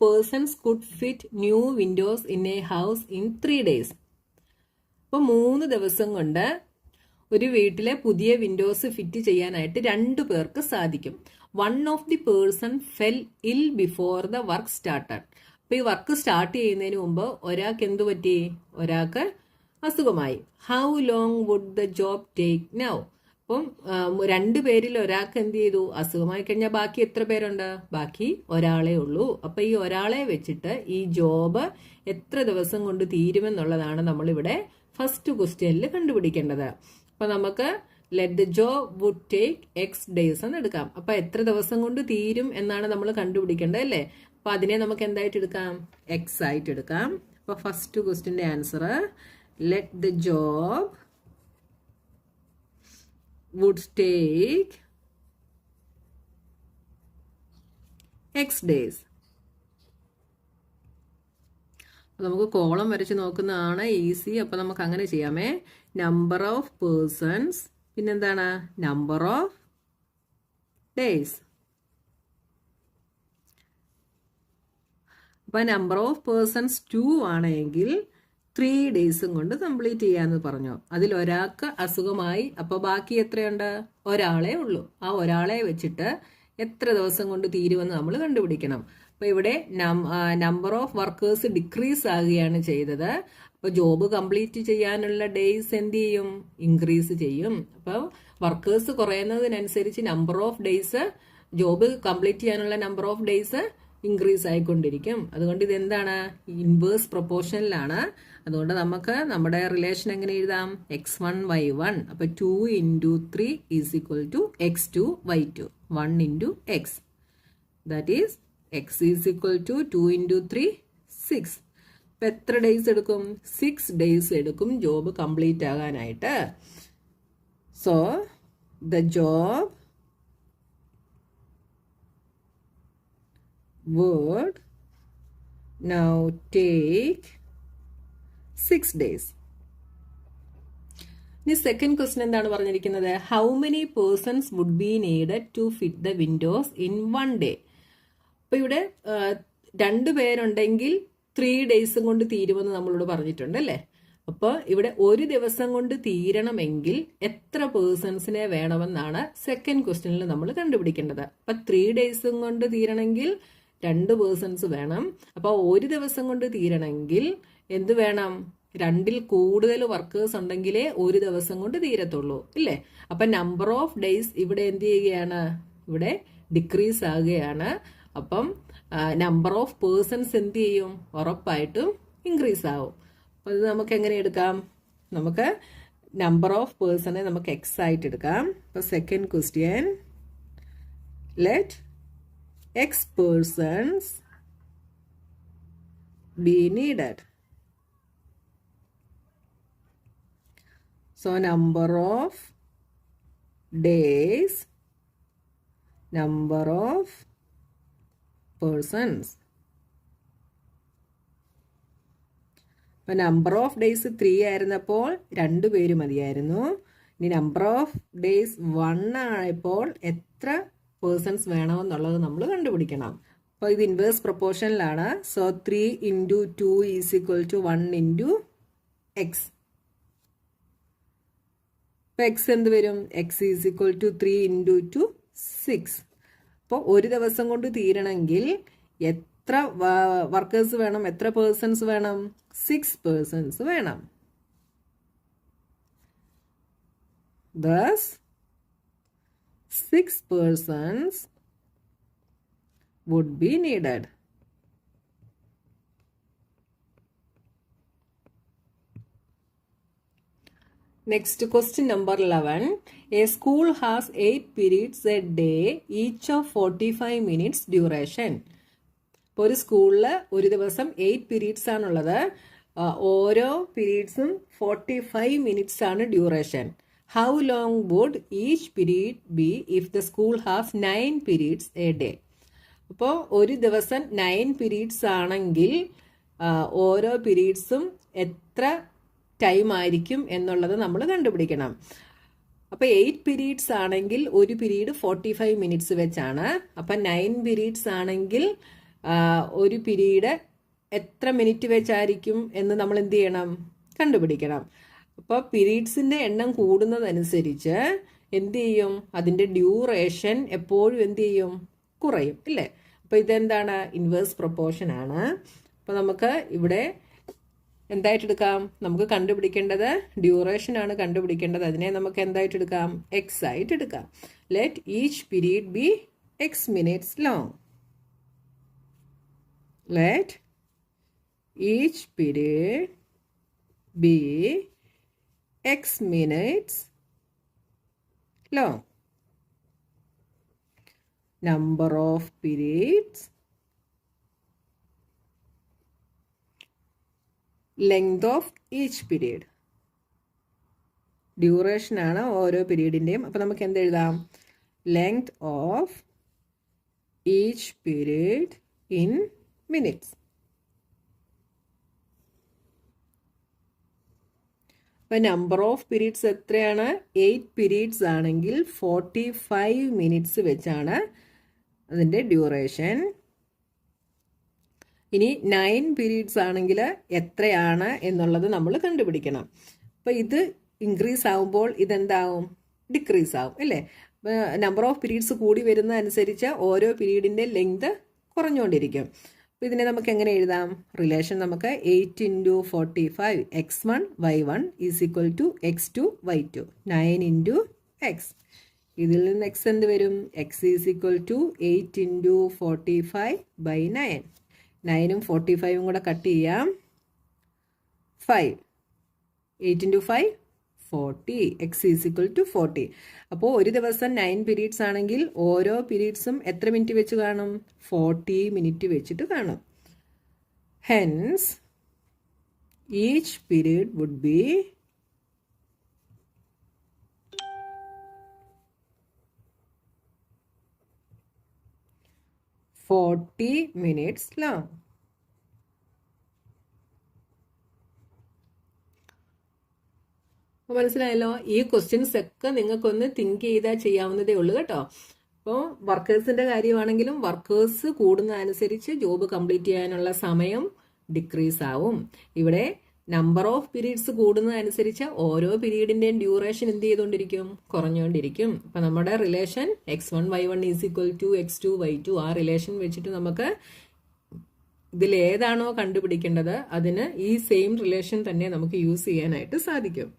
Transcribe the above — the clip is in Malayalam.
Persons could fit new windows in a house in 3 days? അപ്പോൾ 3 ദിവസം കൊണ്ട് ഒരു വീട്ടിലെ പുതിയ വിൻഡോസ് ഫിറ്റ് ചെയ്യാനായിട്ട് 2 പേർക്ക് സാധിക്കും. One of the person fell ill before the work started. അപ്പൊ ഈ വർക്ക് സ്റ്റാർട്ട് ചെയ്യുന്നതിന് മുമ്പ് ഒരാൾക്ക് എന്തു പറ്റി? ഒരാൾക്ക് അസുഖമായി. How long would the job take now? അപ്പം 2 പേരിൽ ഒരാൾക്ക് എന്ത് ചെയ്തു? അസുഖമായി കഴിഞ്ഞാൽ ബാക്കി എത്ര പേരുണ്ട്? ബാക്കി ഒരാളേ ഉള്ളൂ. അപ്പൊ ഈ ഒരാളെ വെച്ചിട്ട് ഈ ജോബ് എത്ര ദിവസം കൊണ്ട് തീരുമെന്നുള്ളതാണ് നമ്മളിവിടെ ഫസ്റ്റ് ക്വസ്റ്റ്യനിൽ കണ്ടുപിടിക്കേണ്ടത്. അപ്പൊ നമുക്ക് let the job would take X days എന്ന് എടുക്കാം. അപ്പൊ എത്ര ദിവസം കൊണ്ട് തീരും എന്നാണ് നമ്മൾ കണ്ടുപിടിക്കേണ്ടത് അല്ലേ? അപ്പൊ അതിനെ നമുക്ക് എന്തായിട്ട് എടുക്കാം? എക്സ് ആയിട്ട് എടുക്കാം. അപ്പൊ ഫസ്റ്റ് ക്വസ്റ്റ്യന്റെ answer let the job would take X days. നമുക്ക് കോളം വരച്ച് നോക്കുന്നതാണ് ഈസി. അപ്പൊ നമുക്ക് അങ്ങനെ ചെയ്യാമേ. നമ്പർ ഓഫ് പേഴ്സൺസ്, പിന്നെന്താണ്? Number of days. അപ്പൊ നമ്പർ ഓഫ് പേഴ്സൺസ് 2 ആണെങ്കിൽ 3 ഡേയ്സും കൊണ്ട് കംപ്ലീറ്റ് ചെയ്യാന്ന് പറഞ്ഞു. അതിൽ ഒരാൾക്ക് അസുഖമായി. അപ്പൊ ബാക്കി എത്രയുണ്ട്? ഒരാളെ ഉള്ളൂ. ആ ഒരാളെ വെച്ചിട്ട് എത്ര ദിവസം കൊണ്ട് തീരുമെന്ന് നമ്മൾ കണ്ടുപിടിക്കണം. അപ്പൊ ഇവിടെ നമ്പർ ഓഫ് വർക്കേഴ്സ് ഡിക്രീസ് ആകുകയാണ് ചെയ്തത്. അപ്പൊ ജോബ് കംപ്ലീറ്റ് ചെയ്യാനുള്ള ഡേയ്സ് എന്ത് ചെയ്യും? ഇൻക്രീസ് ചെയ്യും. അപ്പൊ വർക്കേഴ്സ് കുറയുന്നതിനനുസരിച്ച് number of days, job complete ചെയ്യാനുള്ള നമ്പർ ഓഫ് ഡേയ്സ് ഇൻക്രീസ് ആയിക്കൊണ്ടിരിക്കും. അതുകൊണ്ട് ഇത് എന്താണ്? ഇൻവേഴ്സ് പ്രൊപ്പോർഷനിലാണ്. അതുകൊണ്ട് നമുക്ക് നമ്മുടെ റിലേഷൻ എങ്ങനെ എഴുതാം? x1 y1. അപ്പൊ 2 into 3 is equal to x2 y2. 1 into x. That is x is equal to 2 into 3 6. ഇപ്പൊ എത്ര ഡേയ്സ് എടുക്കും? 6 ഡേയ്സ് എടുക്കും ജോബ് കംപ്ലീറ്റ് ആകാനായിട്ട്. So the job would now take 6 days. ഇനി സെക്കൻഡ് ക്വസ്റ്റ്യൻ എന്താണ് പറഞ്ഞിരിക്കുന്നത്? How many persons would be needed to fit the windows in 1 day? അപ്പൊ ഇവിടെ 2 പേരുണ്ടെങ്കിൽ 3 ഡേയ്സും കൊണ്ട് തീരുമെന്ന് നമ്മളോട് പറഞ്ഞിട്ടുണ്ട് അല്ലേ? അപ്പൊ ഇവിടെ ഒരു ദിവസം കൊണ്ട് തീരണമെങ്കിൽ എത്ര പേഴ്സൺസിനെ വേണമെന്നാണ് സെക്കൻഡ് ക്വസ്റ്റ്യനിൽ നമ്മൾ കണ്ടുപിടിക്കേണ്ടത്. അപ്പൊ 3 ഡേയ്സും കൊണ്ട് തീരണമെങ്കിൽ 2 പേഴ്സൺസ് വേണം. അപ്പൊ ഒരു ദിവസം കൊണ്ട് തീരണമെങ്കിൽ എന്ത് വേണം? 2ൽ കൂടുതൽ വർക്കേഴ്സ് ഉണ്ടെങ്കിലേ ഒരു ദിവസം കൊണ്ട് തീരത്തുള്ളൂ ഇല്ലേ? അപ്പൊ നമ്പർ ഓഫ് ഡേയ്സ് ഇവിടെ എന്ത് ചെയ്യുകയാണ്? ഇവിടെ ഡിക്രീസ് ആകുകയാണ്. അപ്പം നമ്പർ ഓഫ് പേഴ്സൺസ് എന്ത് ചെയ്യും? ഉറപ്പായിട്ടും ഇൻക്രീസ് ആവും. അപ്പൊ ഇത് നമുക്ക് എങ്ങനെ എടുക്കാം? നമുക്ക് നമ്പർ ഓഫ് പേഴ്സണെ നമുക്ക് എക്സ് ആയിട്ട് എടുക്കാം. അപ്പൊ second question, let x persons be needed. So number of days, number of persons. അപ്പോൾ നമ്പർ ഓഫ് ഡേയ്സ് 3 ആയിരുന്നപ്പോൾ 2 പേര് മതിയായിരുന്നു. ഇനി നമ്പർ ഓഫ് ഡേയ്സ് 1 ആയപ്പോൾ എത്ര പേഴ്സൺസ് വേണമെന്നുള്ളത് നമ്മൾ കണ്ടുപിടിക്കണം. അപ്പോൾ ഇത് ഇൻവേഴ്സ് പ്രൊപ്പോർഷനിലാണ്. So 3 into 2 is equal to 1 into x. അപ്പോൾ x എന്ത് വരും? x is equal to 3 into 2 6. അപ്പോൾ ഒരു ദിവസം കൊണ്ട് തീരണമെങ്കിൽ എത്ര വർക്കേഴ്സ് വേണം? എത്ര പേഴ്സൺസ് വേണം? 6 പേഴ്സൺസ് വേണം. Thus 6 persons would be needed. Next, question number 11. A school has 8 periods a day, each of 45 minutes duration. ഇപ്പോൾ ഒരു സ്കൂളിൽ ഒരു ദിവസം 8 periods ആണുള്ളത്. ഓരോ പീരീഡ്സും 45 minutes ആണ് duration. How long would each period be if the school has 9 periods a day? അപ്പോൾ ഒരു ദിവസം 9 periods ആണെങ്കിൽ ഓരോ പീരീഡ്സും എത്ര ടൈം ആയിരിക്കും എന്നുള്ളത് നമ്മൾ കണ്ടുപിടിക്കണം. അപ്പോൾ 8 periods ആണെങ്കിൽ ഒരു പീരീഡ് 45 minutes വെച്ചാണ്. അപ്പം 9 periods ആണെങ്കിൽ ഒരു പീരീഡ് എത്ര മിനിറ്റ് വെച്ചായിരിക്കും എന്ന് നമ്മൾ എന്ത് ചെയ്യണം? കണ്ടുപിടിക്കണം. അപ്പോൾ പീരീഡ്സിൻ്റെ എണ്ണം കൂടുന്നതനുസരിച്ച് എന്ത് ചെയ്യും? അതിൻ്റെ ഡ്യൂറേഷൻ എപ്പോഴും എന്ത് ചെയ്യും? കുറയും, ഇല്ലേ? അപ്പോൾ ഇതെന്താണ്? ഇൻവേഴ്സ് പ്രൊപ്പോർഷൻ ആണ്. അപ്പോൾ നമുക്ക് ഇവിടെ എന്തായിട്ട് എടുക്കാം? നമുക്ക് കണ്ടുപിടിക്കേണ്ടത് ഡ്യൂറേഷൻ ആണ് കണ്ടുപിടിക്കേണ്ടത്. അതിനെ നമുക്ക് എന്തായിട്ട് എടുക്കാം? എക്സ് ആയിട്ട് എടുക്കാം. Let each period B X minutes long. Let each period B X minutes long. Number of periods, length of each period. Duration ആണ് ഓരോ പീരീഡിൻ്റെയും. അപ്പോൾ നമുക്ക് എന്ത് എഴുതാം? Length of each period in minutes. അപ്പോൾ നമ്പർ ഓഫ് പീരീഡ്സ് എത്രയാണ്? 8 പീരീഡ്സ് ആണെങ്കിൽ 45 മിനിറ്റ്സ് വെച്ചാണ് അതിൻ്റെ ഡ്യൂറേഷൻ. ഇനി 9 പീരീഡ്സ് ആണെങ്കിൽ എത്രയാണ് എന്നുള്ളത് നമ്മൾ കണ്ടുപിടിക്കണം. അപ്പോൾ ഇത് ഇൻക്രീസ് ആകുമ്പോൾ ഇതെന്താവും? ഡിക്രീസ് ആവും, അല്ലേ? നമ്പർ ഓഫ് പീരീഡ്സ് കൂടി വരുന്ന അനുസരിച്ച് ഓരോ പീരീഡിൻ്റെ ലെങ്ത് കുറഞ്ഞുകൊണ്ടിരിക്കും. അപ്പോൾ ഇതിനെ നമുക്ക് എങ്ങനെ എഴുതാം? റിലേഷൻ നമുക്ക് 8 × 45 x1 y1 is equal to x2 y2 9 × x. ഇതിൽ നിന്ന് x എന്ത് വരും? x is equal to 8 × 45 / 9. 9ഉം 45ഉം കൂടെ കട്ട് ചെയ്യാം. 5 8 × 5 40. x is equal to 40. അപ്പോൾ ഒരു ദിവസം 9 പീരീഡ്സ് ആണെങ്കിൽ ഓരോ പീരീഡ്സും എത്ര മിനിറ്റ് വെച്ച് കാണും? 40 മിനിറ്റ് വെച്ചിട്ട് കാണും. Hence each period would be 40 minutes long. മനസ്സിലായല്ലോ? ഈ ക്വസ്റ്റ്യൻസ് ഒക്കെ നിങ്ങൾക്കൊന്ന് തിങ്ക് ചെയ്താൽ ചെയ്യാവുന്നതേ ഉള്ളൂ കേട്ടോ. അപ്പോൾ വർക്കേഴ്സിന്റെ കാര്യമാണെങ്കിലും വർക്കേഴ്സ് കൂടുന്നതനുസരിച്ച് ജോബ് കംപ്ലീറ്റ് ചെയ്യാനുള്ള സമയം ഡിക്രീസ് ആവും. ഇവിടെ നമ്പർ ഓഫ് പീരീഡ്സ് കൂടുന്നതനുസരിച്ച് ഓരോ പീരീഡിന്റെയും ഡ്യൂറേഷൻ എന്ത് ചെയ്തുകൊണ്ടിരിക്കും? കുറഞ്ഞുകൊണ്ടിരിക്കും. അപ്പം നമ്മുടെ relation x1 y1 is equal to x2 y2 ആ റിലേഷൻ വെച്ചിട്ട് നമുക്ക് ഇതിൽ ഏതാണോ കണ്ടുപിടിക്കേണ്ടത് അതിന് ഈ സെയിം റിലേഷൻ തന്നെ നമുക്ക് യൂസ് ചെയ്യാനായിട്ട് സാധിക്കും.